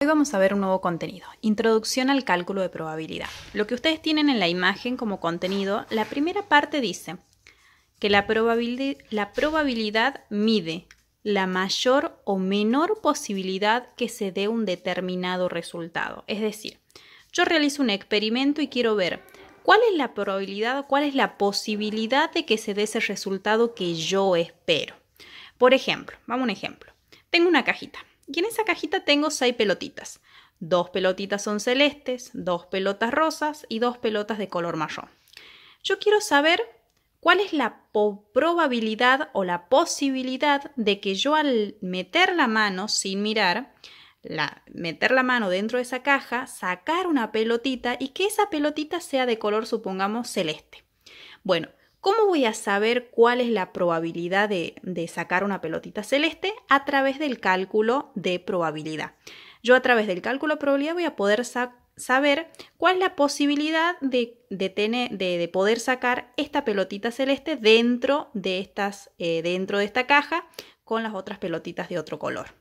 Hoy vamos a ver un nuevo contenido, Introducción al cálculo de probabilidad. Lo que ustedes tienen en la imagen como contenido, la primera parte dice que la probabilidad mide la mayor o menor posibilidad que se dé un determinado resultado. Es decir, yo realizo un experimento y quiero ver cuál es la probabilidad, cuál es la posibilidad de que se dé ese resultado que yo espero. Por ejemplo, vamos a un ejemplo. Tengo una cajita. Y en esa cajita tengo 6 pelotitas. 2 pelotitas son celestes, 2 pelotas rosas y 2 pelotas de color marrón. Yo quiero saber cuál es la probabilidad o la posibilidad de que yo al meter la mano sin mirar, meter la mano dentro de esa caja, sacar una pelotita y que esa pelotita sea de color, supongamos, celeste. Bueno, ¿cómo voy a saber cuál es la probabilidad de sacar una pelotita celeste? A través del cálculo de probabilidad. Yo a través del cálculo de probabilidad voy a poder saber cuál es la posibilidad de poder sacar esta pelotita celeste dentro de esta caja con las otras pelotitas de otro color.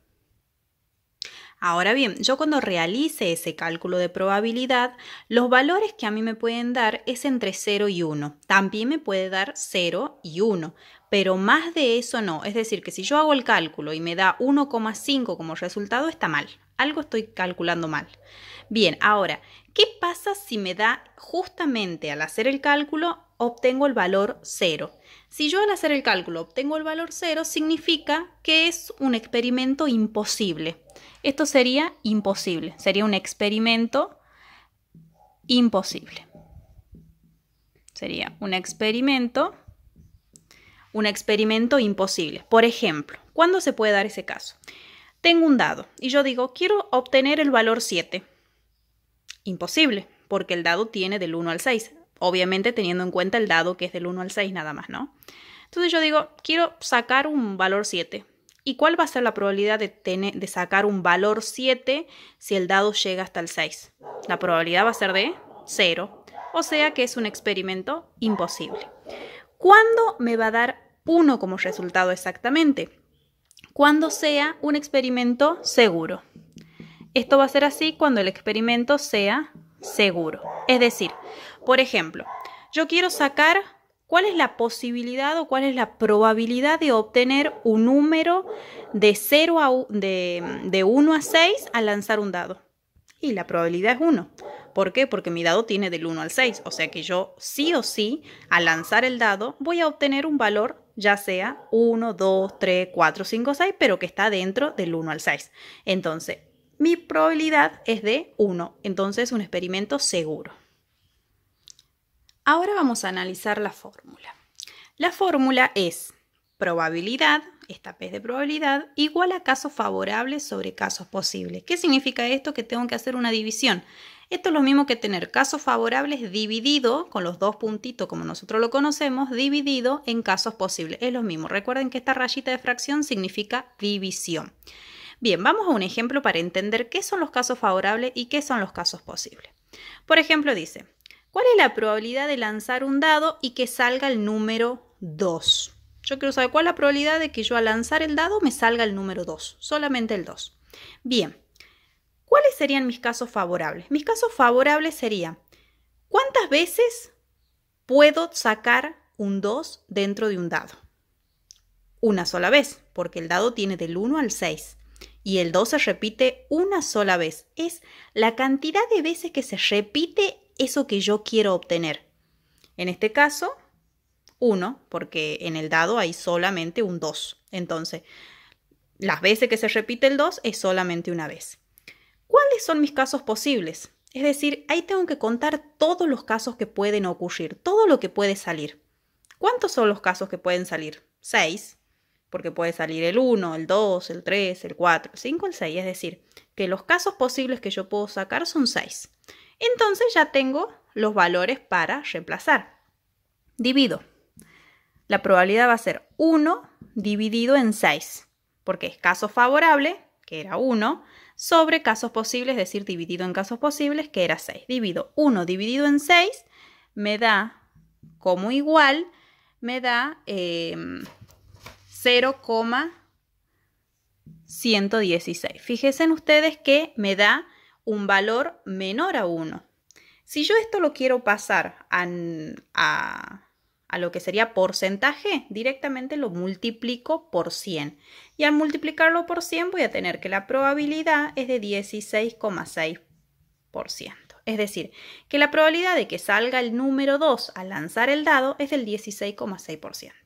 Ahora bien, yo cuando realice ese cálculo de probabilidad, los valores que a mí me pueden dar es entre 0 y 1. También me puede dar 0 y 1, pero más de eso no. Es decir, que si yo hago el cálculo y me da 1,5 como resultado, está mal. Algo estoy calculando mal. Bien, ahora, ¿qué pasa si me da justamente al hacer el cálculo obtengo el valor 0? Si yo al hacer el cálculo obtengo el valor 0, significa que es un experimento imposible. Esto sería imposible, sería un experimento imposible. Sería un experimento imposible. Por ejemplo, ¿cuándo se puede dar ese caso? Tengo un dado y yo digo, quiero obtener el valor 7. Imposible, porque el dado tiene del 1 al 6. Obviamente teniendo en cuenta el dado que es del 1 al 6 nada más, ¿no? Entonces yo digo, quiero sacar un valor 7. ¿Y cuál va a ser la probabilidad de sacar un valor 7 si el dado llega hasta el 6? La probabilidad va a ser de 0. O sea que es un experimento imposible. ¿Cuándo me va a dar 1 como resultado exactamente? Cuando sea un experimento seguro. Esto va a ser así cuando el experimento sea seguro. Es decir, por ejemplo, yo quiero sacar cuál es la posibilidad o cuál es la probabilidad de obtener un número de 1 a 6 al lanzar un dado. Y la probabilidad es 1. ¿Por qué? Porque mi dado tiene del 1 al 6. O sea que yo sí o sí, al lanzar el dado, voy a obtener un valor, ya sea 1, 2, 3, 4, 5, 6, pero que está dentro del 1 al 6. Entonces, mi probabilidad es de 1. Entonces, un experimento seguro. Ahora vamos a analizar la fórmula. La fórmula es probabilidad, esta P es de probabilidad, igual a casos favorables sobre casos posibles. ¿Qué significa esto? Que tengo que hacer una división. Esto es lo mismo que tener casos favorables dividido, con los dos puntitos como nosotros lo conocemos, dividido en casos posibles. Es lo mismo. Recuerden que esta rayita de fracción significa división. Bien, vamos a un ejemplo para entender qué son los casos favorables y qué son los casos posibles. Por ejemplo, dice, ¿cuál es la probabilidad de lanzar un dado y que salga el número 2? Yo quiero saber cuál es la probabilidad de que yo al lanzar el dado me salga el número 2, solamente el 2. Bien, ¿cuáles serían mis casos favorables? Mis casos favorables serían, ¿cuántas veces puedo sacar un 2 dentro de un dado? Una sola vez, porque el dado tiene del 1 al 6. Y el 2 se repite una sola vez. Es la cantidad de veces que se repite eso que yo quiero obtener. En este caso, 1, porque en el dado hay solamente un 2. Entonces, las veces que se repite el 2 es solamente una vez. ¿Cuáles son mis casos posibles? Es decir, ahí tengo que contar todos los casos que pueden ocurrir, todo lo que puede salir. ¿Cuántos son los casos que pueden salir? 6. Porque puede salir el 1, el 2, el 3, el 4, el 5, el 6. Es decir, que los casos posibles que yo puedo sacar son 6. Entonces ya tengo los valores para reemplazar. Divido. La probabilidad va a ser 1 dividido en 6, porque es caso favorable, que era 1, sobre casos posibles, es decir, dividido en casos posibles, que era 6. Divido 1 dividido en 6, me da como igual, me da 0,6 116. Fíjense ustedes que me da un valor menor a 1. Si yo esto lo quiero pasar a lo que sería porcentaje, directamente lo multiplico por 100. Y al multiplicarlo por 100 voy a tener que la probabilidad es de 16,6%. Es decir, que la probabilidad de que salga el número 2 al lanzar el dado es del 16,6%.